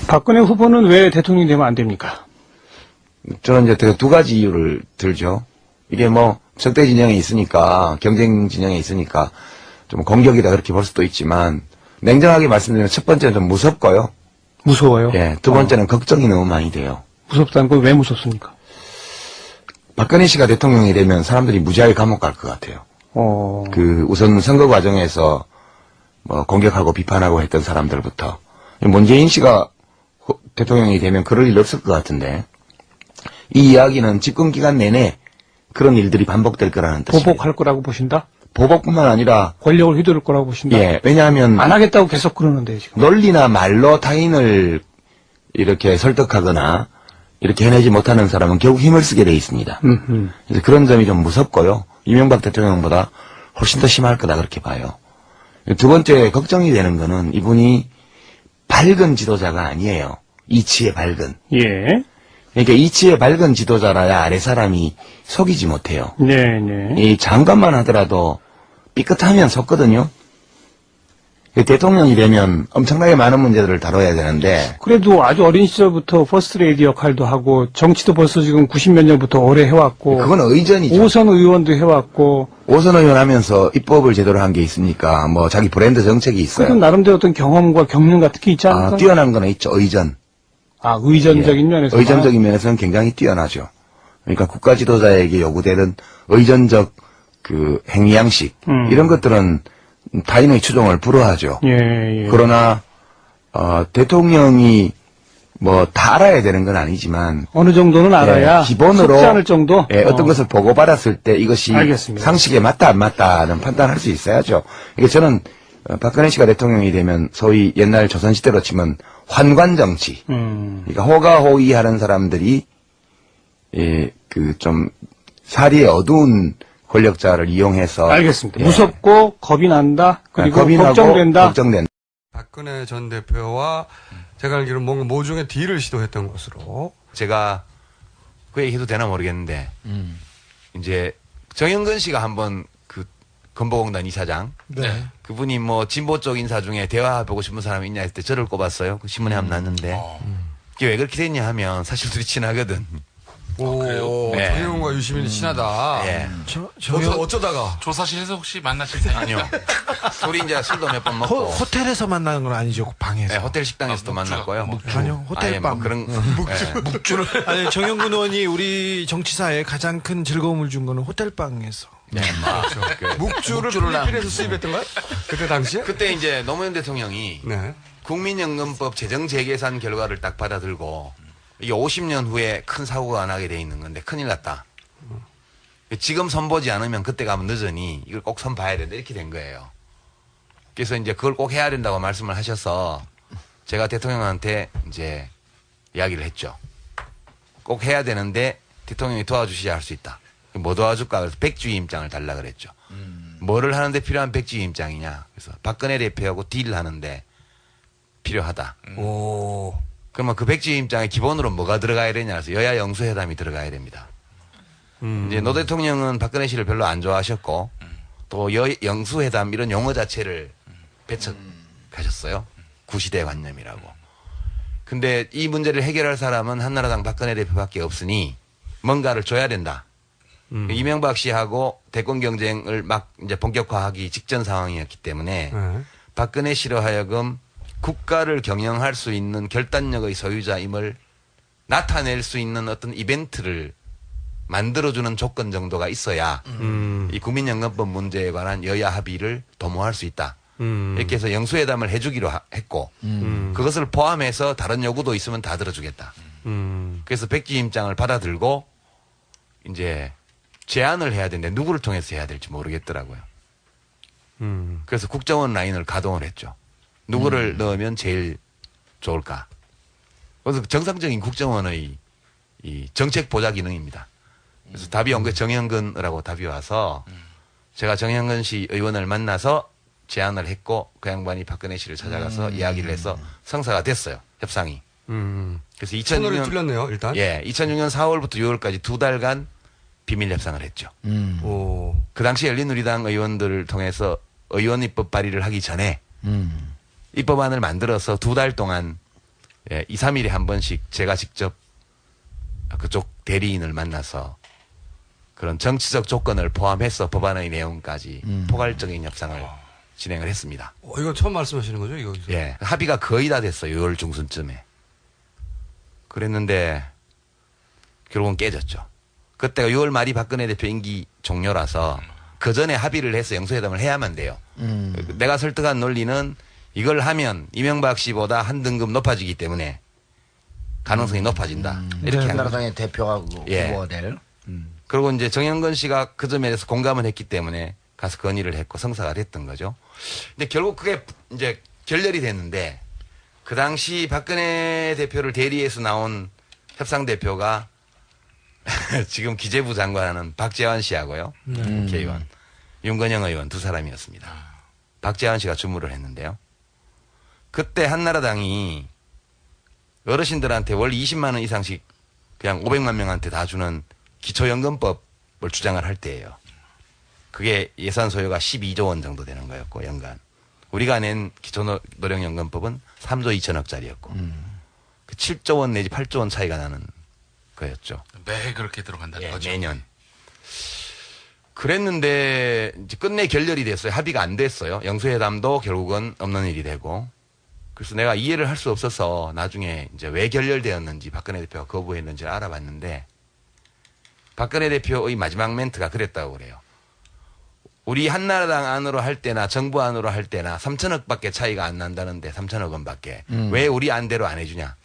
박근혜 후보는 왜 대통령이 되면 안 됩니까? 저는 이제 두 가지 이유를 들죠. 이게 뭐 적대 진영에 있으니까, 경쟁 진영에 있으니까 좀 공격이다 그렇게 볼 수도 있지만, 냉정하게 말씀드리면 첫 번째는 좀 무섭고요. 무서워요? 예, 두 번째는 걱정이 너무 많이 돼요. 무섭다는 건 왜 무섭습니까? 박근혜 씨가 대통령이 되면 사람들이 무지하게 감옥 갈 것 같아요. 우선 선거 과정에서 뭐 공격하고 비판하고 했던 사람들부터, 문재인 씨가 대통령이 되면 그럴 일 없을 것 같은데, 이 이야기는 집권 기간 내내 그런 일들이 반복될 거라는 뜻입니다. 보복할 거라고 보신다? 보복뿐만 아니라 권력을 휘두를 거라고 보신다? 예, 왜냐하면 안 하겠다고 계속 그러는데 지금. 논리나 말로 타인을 이렇게 설득하거나 이렇게 해내지 못하는 사람은 결국 힘을 쓰게 돼 있습니다. 그래서 그런 점이 좀 무섭고요. 이명박 대통령보다 훨씬 더 심할 거다 그렇게 봐요. 두 번째 걱정이 되는 거는 이분이 밝은 지도자가 아니에요. 이치에 밝은. 예. 그러니까 이치에 밝은 지도자라야 아래 사람이 속이지 못해요. 네네. 이 장관만 하더라도 삐끗하면 속거든요. 대통령이 되면 엄청나게 많은 문제들을 다뤄야 되는데. 그래도 아주 어린 시절부터 퍼스트레이디 역할도 하고 정치도 벌써 지금 90몇 년부터 오래 해왔고. 그건 의전이죠. 오선 의원도 해왔고. 오선 의원 하면서 입법을 제대로 한 게 있으니까 뭐 자기 브랜드 정책이 있어요. 그런 나름대로 어떤 경험과 경륜 같은 게 있지 않을까? 뛰어난 거는 있죠. 의전. 의전적인 면에서. 의전적인 면에서는 굉장히 뛰어나죠. 그러니까 국가 지도자에게 요구되는 의전적 그 행위 양식 이런 것들은 타인의 추종을 불허하죠. 예. 그러나 대통령이 뭐 다 알아야 되는 건 아니지만 어느 정도는 알아야 기본으로 속지 않을 정도. 어떤 것을 보고받았을 때 이것이 알겠습니다. 상식에 맞다 안 맞다는 판단할 수 있어야죠. 이게 저는 박근혜 씨가 대통령이 되면 소위 옛날 조선시대로 치면 환관 정치. 그러니까 호가호위하는 사람들이 좀 사리에 어두운 권력자를 이용해서 알겠습니다. 무섭고 겁이 난다. 그리고 겁이 걱정된다. 나고 걱정된다. 박근혜 전 대표와 제가 알기로는 뭔가 모종의 딜을 시도했던 것으로. 제가 그 얘기 해도 되나 모르겠는데 이제 정영근 씨가 한번 그 건보공단 이사장 네. 그분이 뭐 진보 쪽 인사 중에 대화해보고 싶은 사람이 있냐 했을 때 저를 꼽았어요. 그 신문에 한번 났는데 그게 왜 그렇게 됐냐 하면 사실 둘이 친하거든. 오, 네. 정영훈과 유시민이 친하다. 예. 어쩌다가. 조사실에서 혹시 만나실 사이 아니요. 둘이 이제 술도 몇 번 먹고 호텔에서 만나는 건 아니죠, 방에서. 네, 호텔 식당에서도 만났고요. 아니요, 호텔방. 뭐 그런 묵주를. 아니, 정영근 의원이 우리 정치사에 가장 큰 즐거움을 준 거는 호텔방에서. 네, 묵주를 필리핀에서 수입했던가요? 그때 당시에? 그때 이제 노무현 대통령이 네. 국민연금법 재정 재계산 결과를 딱 받아들고 이게 50년 후에 큰 사고가 나게 돼 있는 건데 큰일 났다. 지금 선보지 않으면 그때 가면 늦으니 이걸 꼭 선봐야 된다 이렇게 된 거예요. 그래서 이제 그걸 꼭 해야 된다고 말씀을 하셔서 제가 대통령한테 이제 이야기를 했죠. 꼭 해야 되는데 대통령이 도와주셔야 할 수 있다. 뭐 도와줄까? 그래서 백주의 임장을 달라 그랬죠. 뭐를 하는데 필요한 백주의 임장이냐? 그래서 박근혜 대표하고 딜을 하는데 필요하다. 오. 그러면 그 백주의 임장에 기본으로 뭐가 들어가야 되냐? 그래서 여야 영수회담이 들어가야 됩니다. 이제 노 대통령은 박근혜 씨를 별로 안 좋아하셨고 또 영수회담 이런 용어 자체를 배척하셨어요. 구시대 관념이라고. 근데 이 문제를 해결할 사람은 한나라당 박근혜 대표밖에 없으니 뭔가를 줘야 된다. 이명박 씨하고 대권 경쟁을 막 이제 본격화하기 직전 상황이었기 때문에 박근혜 씨로 하여금 국가를 경영할 수 있는 결단력의 소유자임을 나타낼 수 있는 어떤 이벤트를 만들어주는 조건 정도가 있어야 이 국민연금법 문제에 관한 여야 합의를 도모할 수 있다. 이렇게 해서 영수회담을 해주기로 했고 그것을 포함해서 다른 요구도 있으면 다 들어주겠다. 그래서 백지 임장을 받아들고 이제 제안을 해야 되는데 누구를 통해서 해야 될지 모르겠더라고요. 그래서 국정원 라인을 가동을 했죠. 누구를 넣으면 제일 좋을까. 그래서 정상적인 국정원의 이 정책 보좌 기능입니다. 그래서 답이 온 게 정영근이라고 답이 와서 제가 정영근 씨 의원을 만나서 제안을 했고 그 양반이 박근혜 씨를 찾아가서 이야기를 해서 성사가 됐어요. 협상이. 그래서 2006년 틀렸네요, 일단. 예, 2006년 4월부터 6월까지 2달간 비밀 협상을 했죠. 오. 그 당시 열린우리당 의원들을 통해서 의원 입법 발의를 하기 전에 입법안을 만들어서 2달 동안 예, 2, 3일에 한 번씩 제가 직접 그쪽 대리인을 만나서 그런 정치적 조건을 포함해서 법안의 내용까지 포괄적인 협상을 진행을 했습니다. 이거 처음 말씀하시는 거죠? 이거. 예, 합의가 거의 다 됐어요. 6월 중순쯤에. 그랬는데 결국은 깨졌죠. 그때가 6월 말이 박근혜 대표 임기 종료라서 그 전에 합의를 해서 영수회담을 해야만 돼요. 내가 설득한 논리는 이걸 하면 이명박 씨보다 한 등급 높아지기 때문에 가능성이 높아진다. 이렇게 한 거죠. 한나라당의 대표가 예. 후보가 될. 그리고 이제 정영근 씨가 그 점에 대해서 공감을 했기 때문에 가서 건의를 했고 성사가 됐던 거죠. 근데 결국 그게 이제 결렬이 됐는데 그 당시 박근혜 대표를 대리해서 나온 협상 대표가 지금 기재부 장관하는 박재환 씨하고요. 국회의원. 윤건영 의원 두 사람이었습니다. 박재환 씨가 주무를 했는데요. 그때 한나라당이 어르신들한테 월 20만 원 이상씩 그냥 500만 명한테 다 주는 기초연금법을 주장을 할 때예요. 그게 예산 소요가 12조 원 정도 되는 거였고 연간. 우리가 낸 기초노령연금법은 3조 2천억짜리였고 그 7조 원 내지 8조 원 차이가 나는 거였죠. 매 그렇게 들어간다는 예, 거죠. 매년. 그랬는데 이제 끝내 결렬이 됐어요. 합의가 안 됐어요. 영수회담도 결국은 없는 일이 되고. 그래서 내가 이해를 할 수 없어서 나중에 이제 왜 결렬되었는지 박근혜 대표가 거부했는지 알아봤는데 박근혜 대표의 마지막 멘트가 그랬다고 그래요. 우리 한나라당 안으로 할 때나 정부 안으로 할 때나 3천억밖에 차이가 안 난다는데 3천억 원밖에 왜 우리 안대로 안 해주냐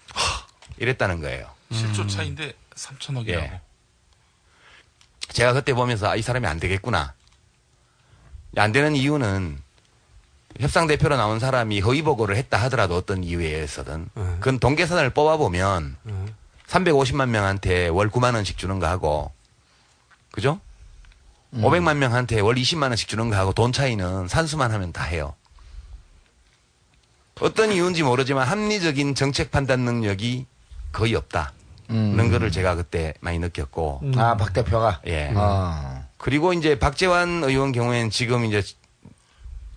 이랬다는 거예요. 7조 차인데 3천억이라고. 예. 제가 그때 보면서 아, 이 사람이 안 되겠구나. 안 되는 이유는 협상 대표로 나온 사람이 허위 보고를 했다 하더라도 어떤 이유에 의해서든 그건 동계산을 뽑아보면 350만 명한테 월 9만 원씩 주는 거 하고 그죠? 500만 명한테 월 20만 원씩 주는 거 하고 돈 차이는 산수만 하면 다 해요. 어떤 이유인지 모르지만 합리적인 정책 판단 능력이 거의 없다. 는 거를 제가 그때 많이 느꼈고. 아, 박 대표가? 예. 아. 그리고 이제 박재환 의원 경우에는 지금 이제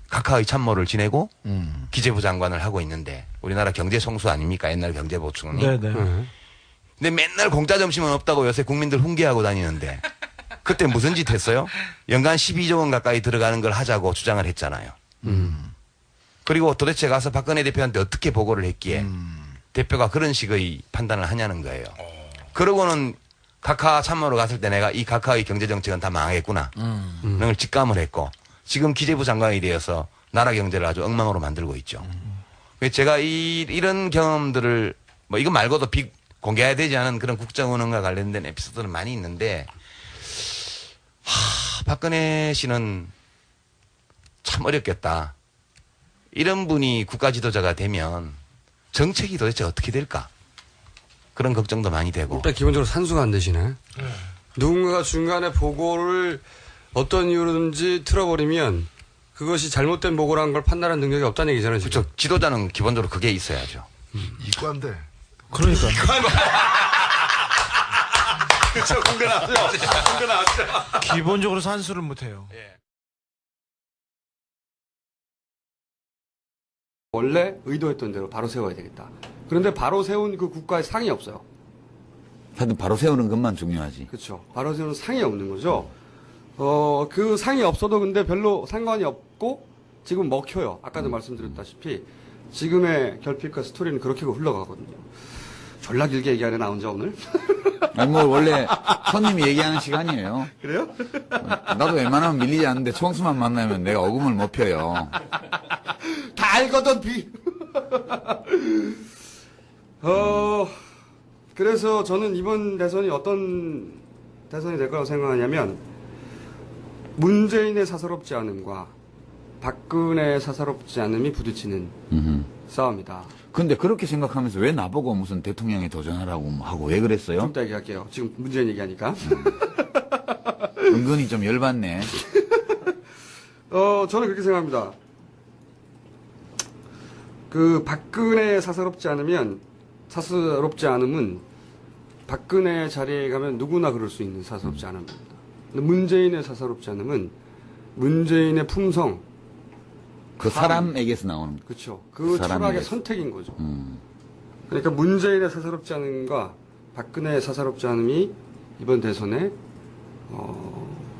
각하의 참모를 지내고 기재부 장관을 하고 있는데 우리나라 경제 송수 아닙니까? 옛날 경제보충이. 네네. 근데 맨날 공짜 점심은 없다고 요새 국민들 훈계하고 다니는데 그때 무슨 짓 했어요? 연간 12조 원 가까이 들어가는 걸 하자고 주장을 했잖아요. 그리고 도대체 가서 박근혜 대표한테 어떻게 보고를 했기에 대표가 그런 식의 판단을 하냐는 거예요. 그러고는 각하 참모로 갔을 때 내가 이 각하의 경제정책은 다 망하겠구나. 는 걸 직감을 했고 지금 기재부 장관이 되어서 나라 경제를 아주 엉망으로 만들고 있죠. 그래서 제가 이런 경험들을 뭐 이거 말고도 공개해야 되지 않은 그런 국정운영과 관련된 에피소드는 많이 있는데 박근혜 씨는 참 어렵겠다. 이런 분이 국가 지도자가 되면 정책이 도대체 어떻게 될까? 그런 걱정도 많이 되고. 일단 기본적으로 산수가 안 되시네. 누군가가 중간에 보고를 어떤 이유로든지 틀어버리면 그것이 잘못된 보고라는 걸 판단하는 능력이 없다는 얘기잖아요. 지금. 그렇죠. 지도자는 기본적으로 그게 있어야죠. 이과인데. 그러니까. 그렇죠. 공개 나왔죠. 공개 나왔죠. 기본적으로 산수를 못해요. 원래 의도했던 대로 바로 세워야 되겠다. 그런데 바로 세운 그 국가의 상이 없어요. 하여튼 바로 세우는 것만 중요하지. 그렇죠. 바로 세우는 상이 없는 거죠. 그 상이 없어도 근데 별로 상관이 없고 지금 먹혀요. 아까도 말씀드렸다시피 지금의 결핍과 스토리는 그렇게 흘러가거든요. 졸라 길게 얘기하네 나 혼자 오늘. 아니 뭐 원래 손님이 얘기하는 시간이에요. 그래요? 나도 웬만하면 밀리지 않는데 총수만 만나면 내가 어금을 못 펴요. 다 알거든 그래서 저는 이번 대선이 어떤 대선이 될 거라고 생각하냐면 문재인의 사사롭지 않음과 박근혜의 사사롭지 않음이 부딪히는 싸움이다. 근데 그렇게 생각하면서 왜 나보고 무슨 대통령에 도전하라고 하고 왜 그랬어요? 좀 이따 얘기할게요. 지금 문재인 얘기하니까. 은근히 좀 열받네. 저는 그렇게 생각합니다. 그 박근혜의 사사롭지 않음은 박근혜 자리에 가면 누구나 그럴 수 있는 사사롭지 않음입니다. 근데 문재인의 사사롭지 않음은 문재인의 품성, 그 사람에게서 나오는. 그렇죠. 그 사람에게서. 철학의 선택인 거죠. 그러니까 문재인의 사사롭지 않음과 박근혜의 사사롭지 않음이 이번 대선의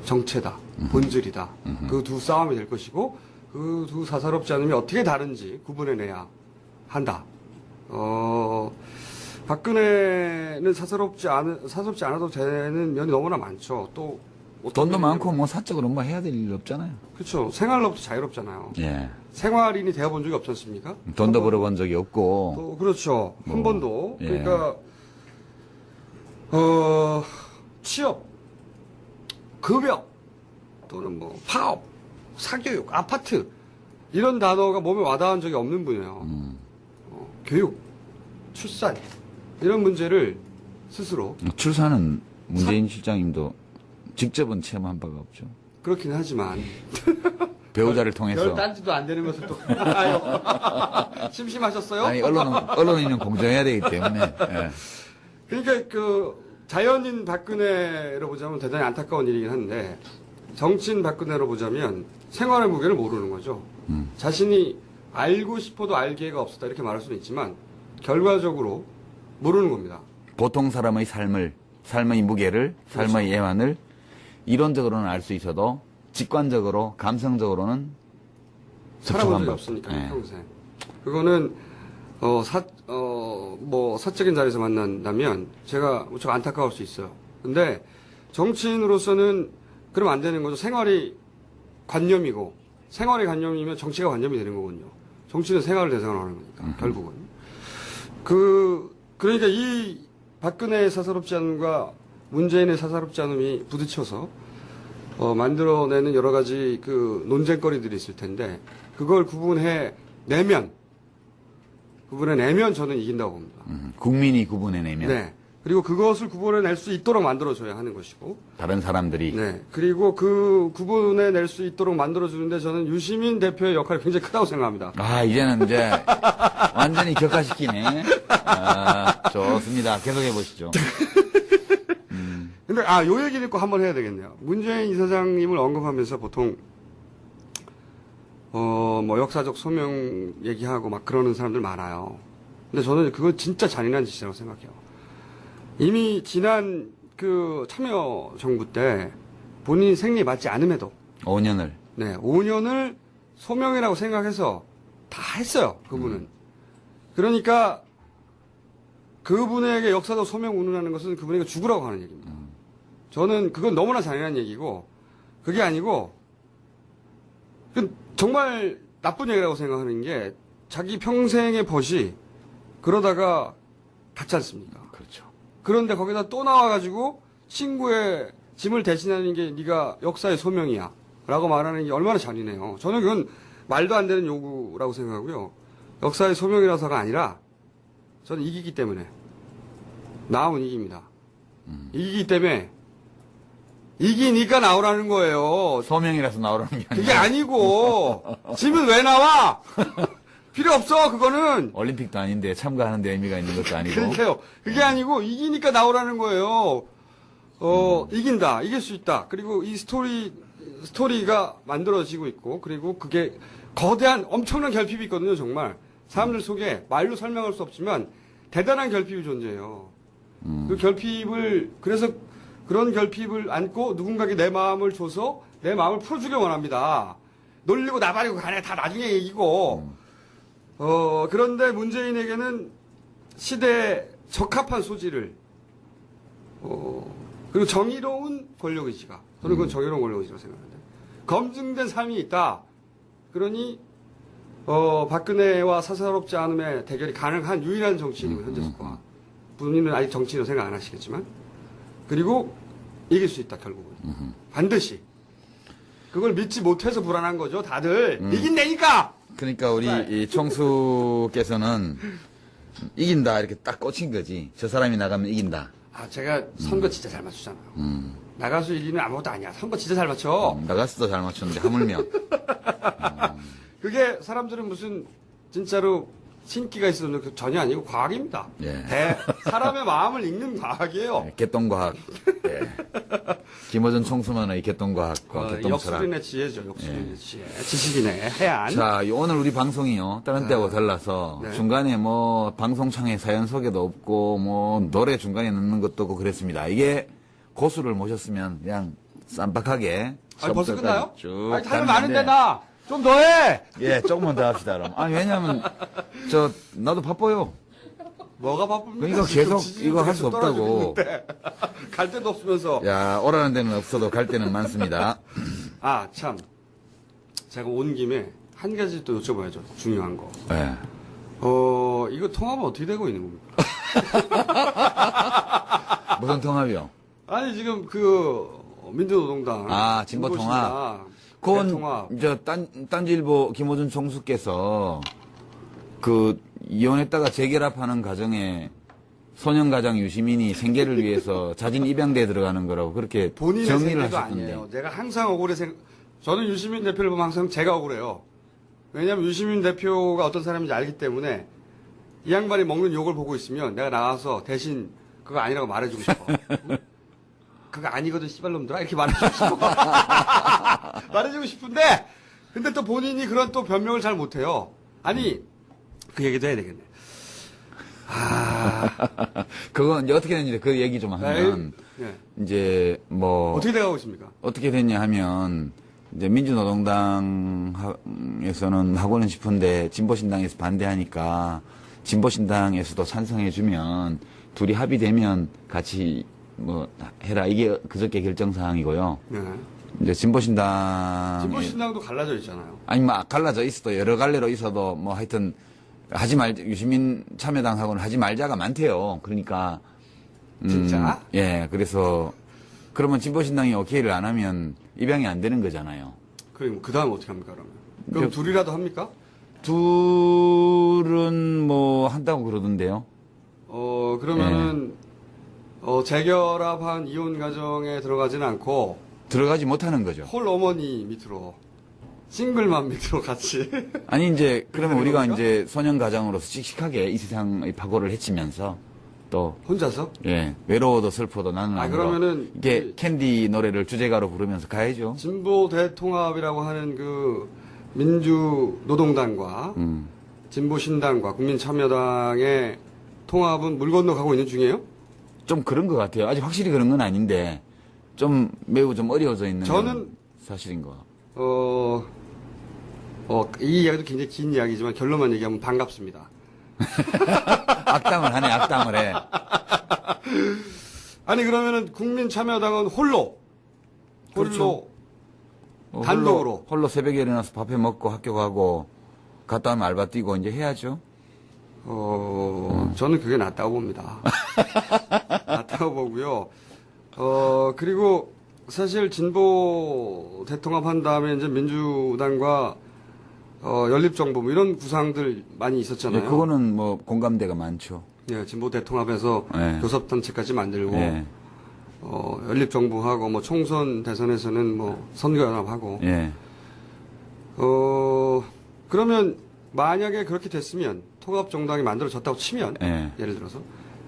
정체다, 본질이다. 그 두 싸움이 될 것이고 그 두 사사롭지 않음이 어떻게 다른지 구분해내야 한다. 박근혜는 사사롭지 않아도 되는 면이 너무나 많죠. 또 돈도 많고 뭐 사적으로 뭐 해야 될 일 없잖아요. 그렇죠. 생활로부터 자유롭잖아요. 예. 생활인이 되어본 적이 없지 않습니까? 돈도 벌어본 적이 없고. 또 그렇죠. 한 번도. 예. 그러니까 취업, 급여 또는 뭐 파업, 사교육, 아파트 이런 단어가 몸에 와닿은 적이 없는 분이에요. 교육, 출산 이런 문제를 스스로 출산은 문재인 실장님도 직접은 체험한 바가 없죠. 그렇긴 하지만 배우자를 통해서. 별 딴지도 안 되는 것을 또 아유. 심심하셨어요? 아니, 언론인은 공정해야 되기 때문에. 예. 그러니까 그 자연인 박근혜로 보자면 대단히 안타까운 일이긴 한데 정치인 박근혜로 보자면 생활의 무게를 모르는 거죠. 자신이 알고 싶어도 알 기회가 없었다 이렇게 말할 수는 있지만 결과적으로 모르는 겁니다. 보통 사람의 삶의 무게를, 그렇죠. 삶의 애환을 이론적으로는 알 수 있어도 직관적으로, 감성적으로는 살아본 적이 법. 없으니까 예. 평생. 그거는 뭐 사적인 자리에서 만난다면 제가 무척 안타까울 수 있어요. 근데 정치인으로서는 그러면 안 되는 거죠. 생활이 관념이고 생활이 관념이면 정치가 관념이 되는 거군요. 정치는 생활을 대상으로 하는 거니까 결국은. 그러니까 이 박근혜의 사사롭지 않음과 문재인의 사사롭지 않음이 부딪혀서 만들어내는 여러 가지 그 논쟁거리들이 있을 텐데 그걸 구분해내면 저는 이긴다고 봅니다. 국민이 구분해내면 네. 그리고 그것을 구분해낼 수 있도록 만들어줘야 하는 것이고 다른 사람들이 네. 그리고 그 구분해낼 수 있도록 만들어주는데 저는 유시민 대표의 역할이 굉장히 크다고 생각합니다. 아, 이제는 이제 완전히 격화시키네. 아, 좋습니다. 계속해 보시죠. 근데 요 얘기를 꼭 한번 해야 되겠네요. 문재인 이사장님을 언급하면서 보통 뭐 역사적 소명 얘기하고 막 그러는 사람들 많아요. 근데 저는 그건 진짜 잔인한 짓이라고 생각해요. 이미 지난 그 참여정부 때 본인 생리 맞지 않음에도 5년을. 네, 5년을 소명이라고 생각해서 다 했어요, 그분은. 그러니까 그분에게 역사적 소명 운운하는 것은 그분에게 죽으라고 하는 얘기입니다. 저는 그건 너무나 잔인한 얘기고 그게 아니고 정말 나쁜 얘기라고 생각하는 게 자기 평생의 벗이 그러다가 닿지 않습니까? 그렇죠. 그런데 거기다 또 나와가지고 친구의 짐을 대신하는 게 네가 역사의 소명이야 라고 말하는 게 얼마나 잔인해요. 저는 그건 말도 안 되는 요구라고 생각하고요. 역사의 소명이라서가 아니라 저는 이기기 때문에 나오면 이깁니다. 이기기 때문에 이기니까 나오라는 거예요. 소명이라서 나오라는 게 아니고. 그게 아니고 짐은 왜 나와? 필요 없어 그거는. 올림픽도 아닌데 참가하는 데 의미가 있는 것도 아니고. 그러니까요. 그게 아니고 이기니까 나오라는 거예요. 이긴다. 이길 수 있다. 그리고 이 스토리가 만들어지고 있고 그리고 그게 거대한 엄청난 결핍이 있거든요. 정말. 사람들 속에 말로 설명할 수 없지만 대단한 결핍이 존재해요. 그 결핍을 그래서 그런 결핍을 안고 누군가에게 내 마음을 줘서 내 마음을 풀어주길 원합니다. 놀리고 나발이고 간에 다 나중에 얘기고. 그런데 문재인에게는 시대에 적합한 소지를, 그리고 정의로운 권력의지가, 저는 그건 정의로운 권력의지라고 생각하는데, 검증된 삶이 있다. 그러니, 박근혜와 사사롭지 않음의 대결이 가능한 유일한 정치인이고, 현재 속과. 본인은 아직 정치인으로 생각 안 하시겠지만, 그리고 이길 수 있다, 결국은. 반드시. 그걸 믿지 못해서 불안한 거죠, 다들. 이긴다니까! 그러니까 우리 이 총수께서는 이긴다 이렇게 딱 꽂힌 거지. 저 사람이 나가면 이긴다. 제가 선거 진짜 잘 맞추잖아요. 나가서 이기면 아무것도 아니야. 선거 진짜 잘 맞춰. 나가서도 잘 맞췄는데 하물며. 그게 사람들은 무슨 진짜로 신기가 있어도 전혀 아니고 과학입니다. 예. 사람의 마음을 읽는 과학이에요. 예, 개똥과학. 예. 김어준 총수만의 개똥과학과 개똥철학. 역술인의 지혜죠. 역술인의 지혜. 지식인의 해안. 자, 오늘 우리 방송이요. 다른 때하고 달라서 네. 중간에 뭐 방송창에 사연 소개도 없고 뭐 노래 중간에 넣는 것도 없고 그랬습니다. 이게 고수를 모셨으면 그냥 쌈박하게 아니, 벌써 끝나요? 쭉 아니, 할 가는데. 많은데 나! 좀 더 해! 예, 조금만 더 합시다, 그럼. 아니, 왜냐면, 나도 바빠요. 뭐가 바쁩니까? 그러니까 지금 계속 지지율도 이거 할 수 계속 떨어지고 없다고. 있는데. 갈 데도 없으면서. 야, 오라는 데는 없어도 갈 데는 많습니다. 아, 참. 제가 온 김에 한 가지 또 여쭤봐야죠. 중요한 거. 예. 이거 통합은 어떻게 되고 있는 겁니까? 무슨 통합이요? 아니, 지금 민주노동당. 아, 진보통합. 그건, 통합. 딴지일보 김호준 총수께서 이혼했다가 재결합하는 과정에 소년가장 유시민이 생계를 위해서 자진 입양대에 들어가는 거라고 그렇게 본인의 정리를 생계도 하셨던데. 아니에요. 내가 항상 억울해 저는 유시민 대표를 보면 항상 제가 억울해요. 왜냐하면 유시민 대표가 어떤 사람인지 알기 때문에 이 양반이 먹는 욕을 보고 있으면 내가 나와서 대신 그거 아니라고 말해주고 싶어. 응? 그거 아니거든, 씨발놈들아. 이렇게 말해주고 싶어. 말해주고 싶은데, 근데 또 본인이 그런 또 변명을 잘 못해요. 아니, 그 얘기도 해야 되겠네. 그건 이제 어떻게 됐는지 그 얘기 좀 하면, 예. 이제 어떻게 돼가고 있습니까? 어떻게 됐냐 하면, 이제 민주노동당에서는 하고는 싶은데, 진보신당에서 반대하니까, 진보신당에서도 찬성해주면, 둘이 합의되면 같이 해라. 이게 그저께 결정사항이고요. 네. 이제 진보신당도 갈라져 있잖아요. 아니, 갈라져 있어도, 여러 갈래로 있어도, 하여튼, 유시민 참여당하고는 하지 말자가 많대요. 그러니까. 진짜? 예, 그래서, 그러면 진보신당이 오케이를 안 하면 입양이 안 되는 거잖아요. 그럼 그 다음 어떻게 합니까, 그러면? 그럼 둘이라도 합니까? 둘은 한다고 그러던데요. 그러면은, 재결합한 이혼 가정에 들어가지는 않고, 들어가지 못하는 거죠. 홀 어머니 밑으로, 싱글맘 밑으로 같이. 아니, 이제, 그러면 우리가 겁니까? 이제 소년 가장으로서 씩씩하게 이 세상의 파고를 헤치면서 또, 혼자서? 예, 외로워도 슬퍼도 나는 아무로 그러면은 이게 캔디 노래를 주제가로 부르면서 가야죠. 진보 대통합이라고 하는 민주노동당과 진보신당과 국민참여당의 통합은 물 건너 가고 있는 중이에요? 좀 그런 것 같아요. 아직 확실히 그런 건 아닌데, 매우 어려워져 있는 저는- 건 사실인 거. 이 이야기도 굉장히 긴 이야기지만 결론만 얘기하면 반갑습니다. 악담을 하네, 악담을 해. 아니, 그러면은 국민참여당은 홀로, 그렇죠. 단독으로. 홀로 새벽에 일어나서 밥해 먹고 학교 가고, 갔다 오면 알바 뛰고 이제 해야죠. 저는 그게 낫다고 봅니다. 낫다고 보고요. 그리고 사실 진보 대통합한 다음에 이제 민주당과 연립정부 이런 구상들 많이 있었잖아요. 예, 그거는 공감대가 많죠. 예, 진보 대통합에서 네. 교섭단체까지 만들고 예, 연립정부하고 총선 대선에서는 선거연합하고 예. 그러면 만약에 그렇게 됐으면 통합정당이 만들어졌다고 치면 예. 예를 들어서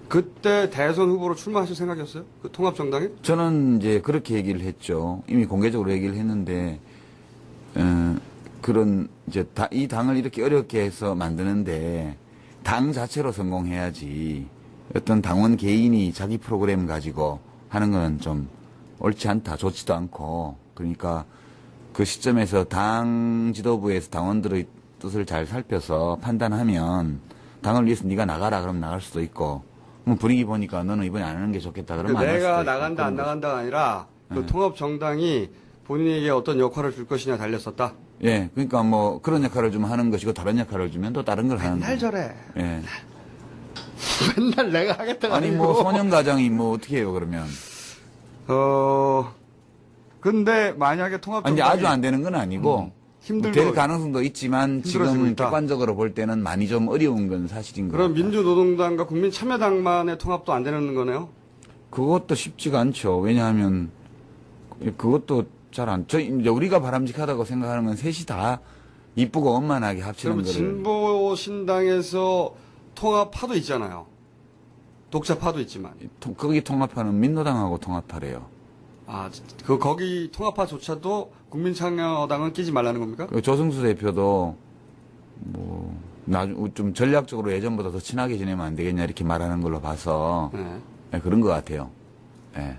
그때 대선 후보로 출마하실 생각이었어요? 그 통합정당에? 저는 이제 그렇게 얘기를 했죠. 이미 공개적으로 얘기를 했는데, 이 당을 이렇게 어렵게 해서 만드는데, 당 자체로 성공해야지, 어떤 당원 개인이 자기 프로그램 가지고 하는 건 좀 옳지 않다, 좋지도 않고, 그러니까 그 시점에서 당 지도부에서 당원들의 뜻을 잘 살펴서 판단하면, 당을 위해서 네가 나가라, 그럼 나갈 수도 있고, 분위기 보니까 너는 이번에 안 하는 게 좋겠다, 그러면 안 할 수도 내가 있고. 나간다 안 그런 거죠. 나간다가 아니라 그 통합정당이 본인에게 어떤 역할을 줄 것이냐 달렸었다. 예, 그러니까 그런 역할을 좀 하는 것이고 다른 역할을 주면 또 다른 걸 하는 맨날 거죠. 저래. 예. 맨날 내가 하겠다가 아니 아니고. 소년 가장이 어떻게 해요 그러면? 근데 만약에 아니 통합정당이 아주 안 되는 건 아니고 힘들고 될 가능성도 있지만 힘들어지고 지금 있다. 객관적으로 볼 때는 많이 좀 어려운 건 사실인 그럼 거예요. 민주노동당과 국민참여당만의 통합도 안 되는 거네요? 그것도 쉽지가 않죠. 왜냐하면 그것도 잘 안. 이제 우리가 바람직하다고 생각하는 건 셋이 다 이쁘고 원만하게 합치는 그럼 거를. 진보 신당에서 통합파도 있잖아요. 독자파도 있지만. 거기 통합하는 민노당하고 통합하래요. 아, 거기 통합파조차도 국민참여당은 끼지 말라는 겁니까? 그 조승수 대표도 뭐 좀 전략적으로 예전보다 더 친하게 지내면 안 되겠냐 이렇게 말하는 걸로 봐서 네. 네, 그런 것 같아요. 네.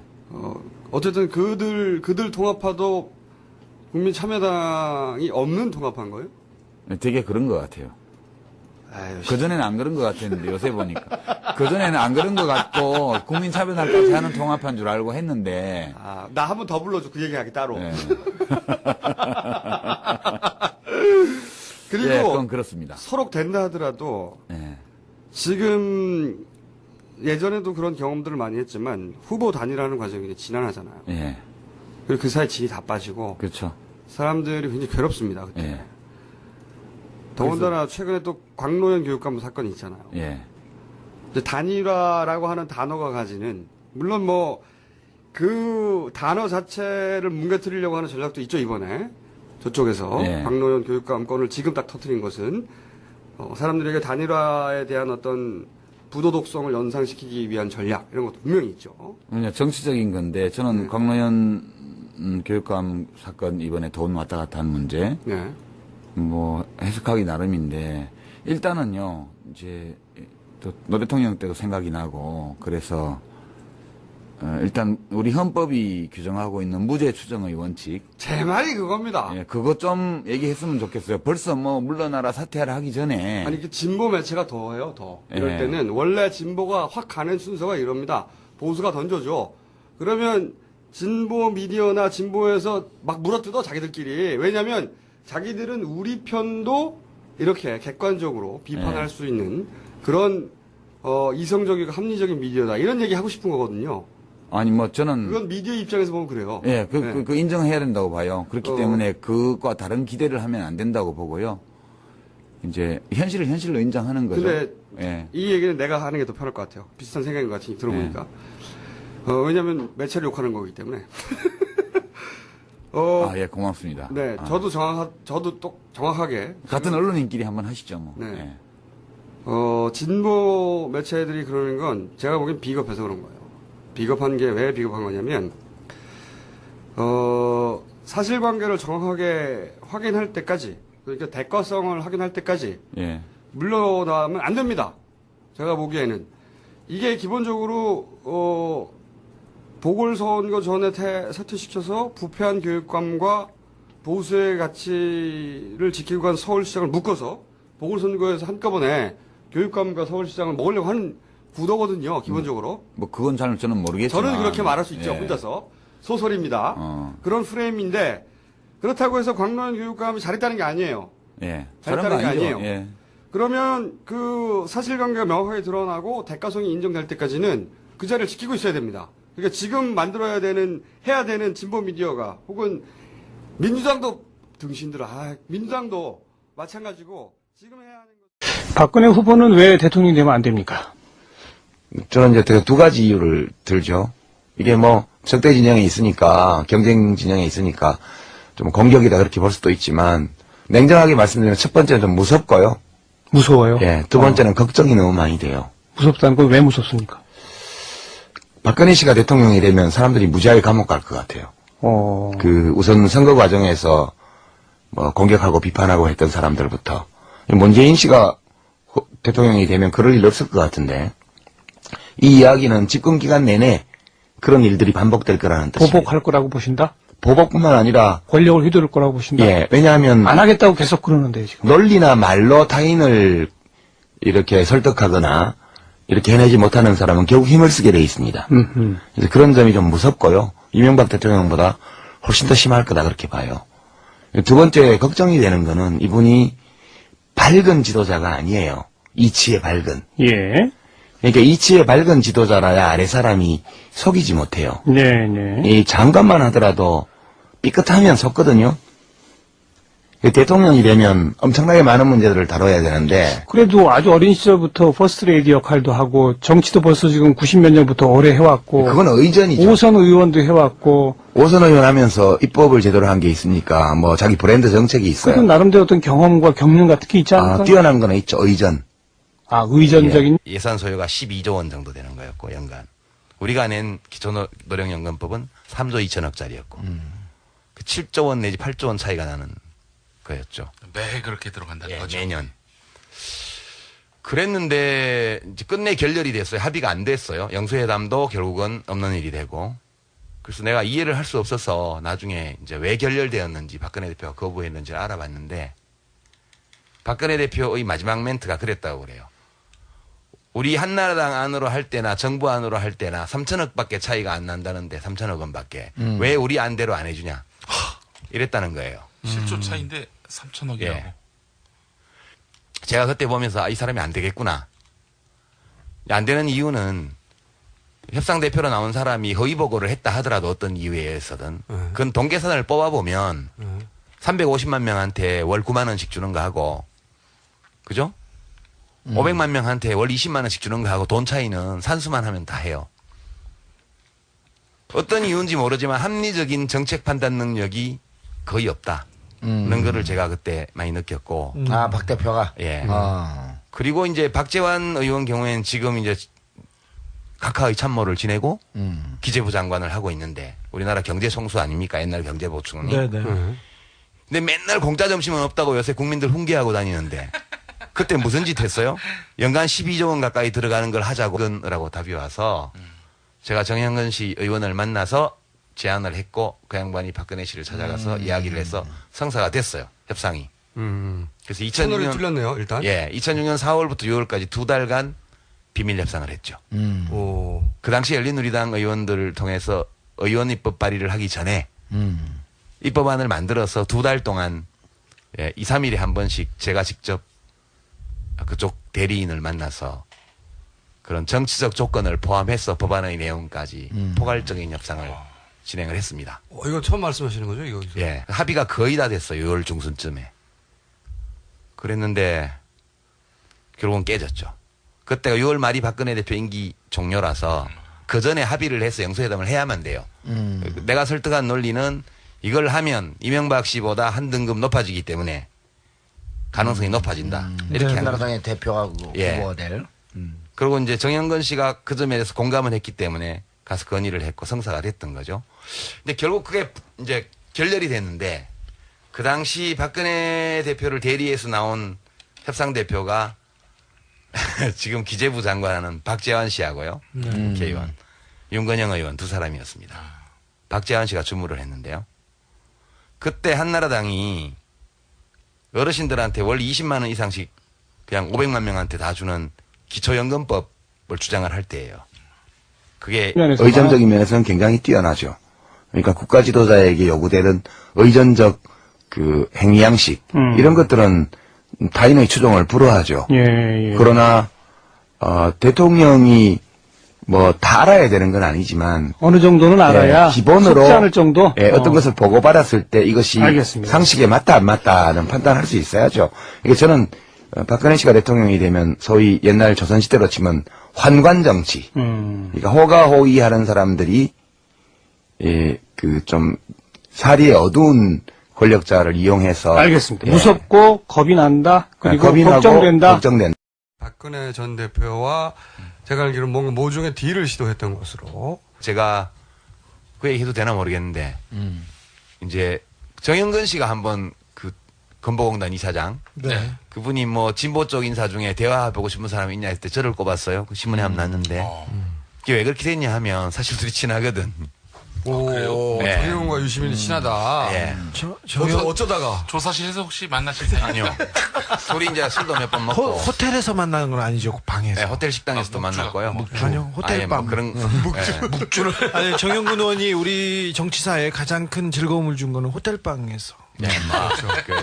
어쨌든 그들 통합파도 국민참여당이 없는 통합한 거예요? 되게 그런 것 같아요. 아유, 그전에는 안 그런 것 같았는데 요새 보니까. 그전에는 안 그런 것 같고 국민참여당까지 하는 통합한 줄 알고 했는데. 아, 나 한 번 더 불러줘. 그 얘기하기 따로. 네. 그리고 예, 그건 그렇습니다. 서로 된다 하더라도 네. 지금 예전에도 그런 경험들을 많이 했지만 후보 단일화하는 과정이 지난하잖아요. 예. 그리고 그 사이 진이 다 빠지고 그렇죠. 사람들이 굉장히 괴롭습니다. 그때. 예. 더군다나 최근에 또 광노현 교육감부 사건이 있잖아요. 예. 이제 단일화라고 하는 단어가 가지는 물론 뭐 그 단어 자체를 뭉개뜨리려고 하는 전략도 있죠 이번에 저쪽에서 예. 광노현 교육감 건을 지금 딱 터뜨린 것은 사람들에게 단일화에 대한 어떤 부도덕성을 연상시키기 위한 전략 이런 것도 분명히 있죠. 그냥 정치적인 건데 저는 광노현 교육감 사건 이번에 돈 왔다 갔다 한 문제 네. 뭐 해석하기 나름인데 일단은요 이제 또 노 대통령 때도 생각이 나고 그래서 일단 우리 헌법이 규정하고 있는 무죄 추정의 원칙 제 말이 그겁니다. 예, 그거 좀 얘기했으면 좋겠어요. 벌써 뭐 물러나라 사퇴하라 하기 전에 아니 그 진보 매체가 더해요 더. 이럴 예. 때는 원래 진보가 확 가는 순서가 이럽니다. 보수가 던져줘. 그러면 진보 미디어나 진보에서 막 물어뜯어 자기들끼리. 왜냐하면 자기들은 우리 편도 이렇게 객관적으로 비판할 예. 수 있는 그런 이성적이고 합리적인 미디어다 이런 얘기 하고 싶은 거거든요. 아니 뭐 저는 그건 미디어 입장에서 보면 그래요. 예, 네. 그 인정해야 된다고 봐요. 그렇기 때문에 그것과 다른 기대를 하면 안 된다고 보고요. 이제 현실을 현실로 인정하는 거죠. 근데 예. 이 얘기는 내가 하는 게 더 편할 것 같아요. 비슷한 생각인 것 같으니 들어보니까. 왜냐하면 매체를 욕하는 거기 때문에. 아, 예, 고맙습니다. 네, 아. 저도 또 정확하게. 같은 언론인끼리 한번 하시죠, 뭐. 네. 예. 진보 매체들이 그러는 건 제가 보기엔 비겁해서 그런 거예요. 비겁한 게 왜 비겁한 거냐면, 사실관계를 정확하게 확인할 때까지, 그러니까 대가성을 확인할 때까지, 예. 물러나면 안 됩니다. 제가 보기에는. 이게 기본적으로, 보궐선거 전에 사퇴시켜서 부패한 교육감과 보수의 가치를 지키고 간 서울시장을 묶어서 보궐선거에서 한꺼번에 교육감과 서울시장을 먹으려고 하는 구도거든요, 기본적으로. 뭐 그건 잘 저는 모르겠지만. 저는 그렇게 말할 수 있죠, 예. 혼자서. 소설입니다. 그런 프레임인데, 그렇다고 해서 광노현 교육감이 잘했다는 게 아니에요. 예. 잘했다는 게 아니죠. 아니에요. 예. 그러면 그 사실관계가 명확하게 드러나고 대가성이 인정될 때까지는 그 자리를 지키고 있어야 됩니다. 그러니까 지금 해야 되는 진보 미디어가 혹은 민주당도 등신들어. 민주당도 마찬가지고 지금 해야 하는 것. 박근혜 후보는 왜 대통령이 되면 안 됩니까? 저는 이제 두 가지 이유를 들죠. 이게 뭐 적대 진영에 있으니까 경쟁 진영에 있으니까 좀 공격이다 그렇게 볼 수도 있지만 냉정하게 말씀드리면 첫 번째는 좀 무섭고요. 무서워요? 예, 두 번째는 걱정이 너무 많이 돼요. 무섭다는 건 왜 무섭습니까? 박근혜 씨가 대통령이 되면 사람들이 무지하게 감옥 갈 것 같아요. 우선 선거 과정에서 뭐 공격하고 비판하고 했던 사람들부터 문재인 씨가 대통령이 되면 그럴 일 없을 것 같은데 이 이야기는 집권 기간 내내 그런 일들이 반복될 거라는 뜻입니다. 보복할 거라고 보신다? 보복뿐만 아니라 권력을 휘두를 거라고 보신다? 예, 왜냐하면 안 하겠다고 계속 그러는데 지금. 논리나 말로 타인을 이렇게 설득하거나 이렇게 해내지 못하는 사람은 결국 힘을 쓰게 돼 있습니다. 그래서 그런 점이 좀 무섭고요. 이명박 대통령보다 훨씬 더 심할 거다 그렇게 봐요. 두 번째 걱정이 되는 거는 이분이 밝은 지도자가 아니에요. 이치에 밝은. 예. 그러니까 이치에 밝은 지도자라야 아래 사람이 속이지 못해요. 네네. 이 장관만 하더라도 삐끗하면 속거든요. 대통령이 되면 엄청나게 많은 문제들을 다뤄야 되는데 그래도 아주 어린 시절부터 퍼스트레이디 역할도 하고 정치도 벌써 지금 90몇 년부터 오래 해왔고 그건 의전이죠. 오선 의원도 해왔고 오선 의원 하면서 입법을 제대로 한 게 있으니까 뭐 자기 브랜드 정책이 있어요. 그래도 나름대로 어떤 경험과 경륜 같은 게 있지 않을까요? 뛰어난 거는 있죠. 의전. 의전적인 예산 소요가 12조 원 정도 되는 거였고 연간. 우리가 낸 기초노령연금법은 3조 2천억짜리였고 그 7조 원 내지 8조 원 차이가 나는 거였죠. 매해 그렇게 들어간다는 예, 거죠. 매년. 그랬는데 이제 끝내 결렬이 됐어요. 합의가 안 됐어요. 영수회담도 결국은 없는 일이 되고. 그래서 내가 이해를 할 수 없어서 나중에 이제 왜 결렬되었는지 박근혜 대표가 거부했는지를 알아봤는데 박근혜 대표의 마지막 멘트가 그랬다고 그래요. 우리 한나라당 안으로 할 때나 정부 안으로 할 때나 3천억밖에 차이가 안 난다는데 3천억 원밖에 왜 우리 안대로 안 해주냐 이랬다는 거예요. 7조 차인데 3천억이라고. 예. 제가 그때 보면서 이 사람이 안 되겠구나. 안 되는 이유는 협상 대표로 나온 사람이 허위 보고를 했다 하더라도 어떤 이유에 의해서든 그건 동계산을 뽑아보면 350만 명한테 월 9만 원씩 주는 거 하고 그죠? 500만 명한테 월 20만 원씩 주는 거 하고 돈 차이는 산수만 하면 다 해요. 어떤 이유인지 모르지만 합리적인 정책 판단 능력이 거의 없다. 는 거를 제가 그때 많이 느꼈고. 아, 박 대표가? 예. 그리고 그리고 이제 박재환 의원 경우에는 지금 이제 각하의 참모를 지내고 기재부 장관을 하고 있는데 우리나라 경제 총수 아닙니까? 옛날 경제부총리. 네네. 근데 맨날 공짜 점심은 없다고 요새 국민들 훈계하고 다니는데 그때 무슨 짓 했어요? 연간 12조 원 가까이 들어가는 걸 하자고 답이 와서 제가 정영근 씨 의원을 만나서 제안을 했고 그 양반이 박근혜 씨를 찾아가서 이야기를 해서 성사가 됐어요. 협상이. 그래서 채널이 2006년 틀렸네요, 일단. 예, 2006년 4월부터 6월까지 2달간 비밀 협상을 했죠. 오. 그 당시 열린우리당 의원들을 통해서 의원 입법 발의를 하기 전에 입법안을 만들어서 2달 동안 2, 3일에 한 번씩 제가 직접 그쪽 대리인을 만나서 그런 정치적 조건을 포함해서 법안의 내용까지 포괄적인 협상을 진행을 했습니다. 이거 처음 말씀하시는 거죠, 이거? 예, 합의가 거의 다 됐어요. 6월 중순쯤에. 그랬는데 결국은 깨졌죠. 그때가 6월 말이 박근혜 대표 임기 종료라서 그 전에 합의를 해서 영수회담을 해야만 돼요. 내가 설득한 논리는 이걸 하면 이명박 씨보다 한 등급 높아지기 때문에 가능성이 높아진다. 이렇게 한 거죠. 한나라당의 대표가 예. 후보가 될. 그리고 이제 정영근 씨가 그 점에 대해서 공감을 했기 때문에 가서 건의를 했고 성사가 됐던 거죠. 근데 결국 그게 이제 결렬이 됐는데 그 당시 박근혜 대표를 대리해서 나온 협상 대표가 지금 기재부 장관하는 박재환 씨하고요. 국회의원. 윤건영 의원 두 사람이었습니다. 박재환 씨가 주무를 했는데요. 그때 한나라당이 어르신들한테 월 20만 원 이상씩 그냥 500만 명한테 다 주는 기초연금법을 주장을 할 때예요. 그게 의전적인 면에서는 굉장히 뛰어나죠. 그러니까 국가 지도자에게 요구되는 의전적 그 행위 양식 이런 것들은 타인의 추종을 불허하죠. 예. 그러나 대통령이 뭐 다 알아야 되는 건 아니지만 어느 정도는 알아야 기본으로 속지 않을 정도. 어떤 것을 보고받았을 때 이것이 알겠습니다. 상식에 맞다 안 맞다는 판단할 수 있어야죠. 이게 저는 박근혜 씨가 대통령이 되면 소위 옛날 조선시대로 치면 환관 정치. 그러니까 호가호위하는 사람들이 그 좀 사리에 어두운 권력자를 이용해서 알겠습니다. 무섭고 겁이 난다. 그리고 겁이 나고 걱정된다. 걱정된다. 박근혜 전 대표와 제가 알기로는 뭔가 모종의 딜을 시도했던 것으로. 제가 그 얘기 해도 되나 모르겠는데 이제 정영근 씨가 한번 그 건보공단 이사장 네. 그분이 뭐 진보 쪽 인사 중에 대화해보고 싶은 사람이 있냐 했을 때 저를 꼽았어요. 그 신문에 한번 났는데 그게 왜 그렇게 됐냐 하면 사실 둘이 친하거든. 오, 네. 정영훈과 유시민이 친하다. 예. 어쩌다가. 조사실에서 혹시 만나실 사이 아니요. 둘이 이제 술도 몇 번 먹고 호텔에서 만나는 건 아니죠. 그 방에서. 네, 호텔 식당에서도 만났고요. 아니요. 호텔방. 뭐 그런 묵주를. 아니, 정영근 의원이 우리 정치사에 가장 큰 즐거움을 준 거는 호텔방에서.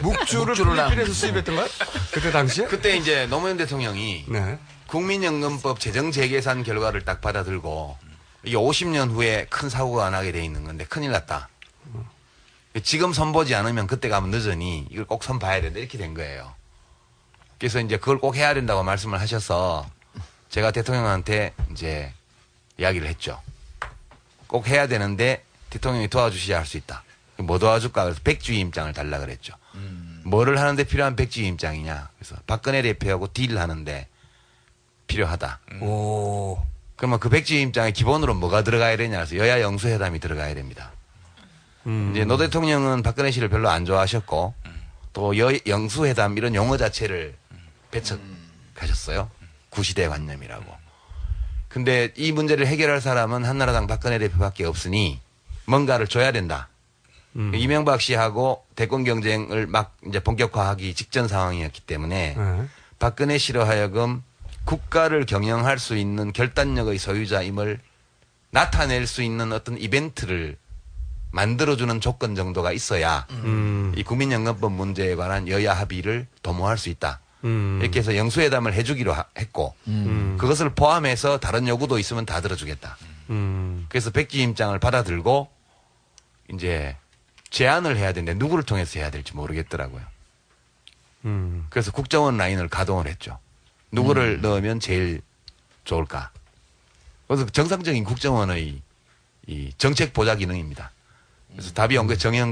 묵주를 필리핀에서 수입했던가요? 그때 당시에? 그때 이제 노무현 대통령이 네. 국민연금법 재정 재계산 결과를 딱 받아들고 이게 50년 후에 큰 사고가 나게 돼 있는 건데 큰일 났다. 지금 선보지 않으면 그때 가면 늦으니 이걸 꼭 선봐야 된다 이렇게 된 거예요. 그래서 이제 그걸 꼭 해야 된다고 말씀을 하셔서 제가 대통령한테 이제 이야기를 했죠. 꼭 해야 되는데 대통령이 도와주셔야 할 수 있다. 뭐 도와줄까? 그래서 백지위 임장을 달라 그랬죠. 뭐를 하는데 필요한 백지위 임장이냐? 그래서 박근혜 대표하고 딜을 하는데 필요하다. 오. 그러면 그 백지위 임장에 기본으로 뭐가 들어가야 되냐? 그래서 여야 영수회담이 들어가야 됩니다. 이제 노 대통령은 박근혜 씨를 별로 안 좋아하셨고 또 영수회담 이런 용어 자체를 배척하셨어요. 구시대 관념이라고. 근데 이 문제를 해결할 사람은 한나라당 박근혜 대표밖에 없으니 뭔가를 줘야 된다. 이명박 씨하고 대권 경쟁을 막 이제 본격화하기 직전 상황이었기 때문에 박근혜 씨로 하여금 국가를 경영할 수 있는 결단력의 소유자임을 나타낼 수 있는 어떤 이벤트를 만들어주는 조건 정도가 있어야 이 국민연금법 문제에 관한 여야 합의를 도모할 수 있다. 이렇게 해서 영수회담을 해주기로 했고 그것을 포함해서 다른 요구도 있으면 다 들어주겠다. 그래서 백지 임장을 받아들고 이제 제안을 해야 되는데 누구를 통해서 해야 될지 모르겠더라고요. 그래서 국정원 라인을 가동을 했죠. 누구를 넣으면 제일 좋을까. 그래서 정상적인 국정원의 이 정책 보좌 기능입니다. 그래서 답이 온 게 정영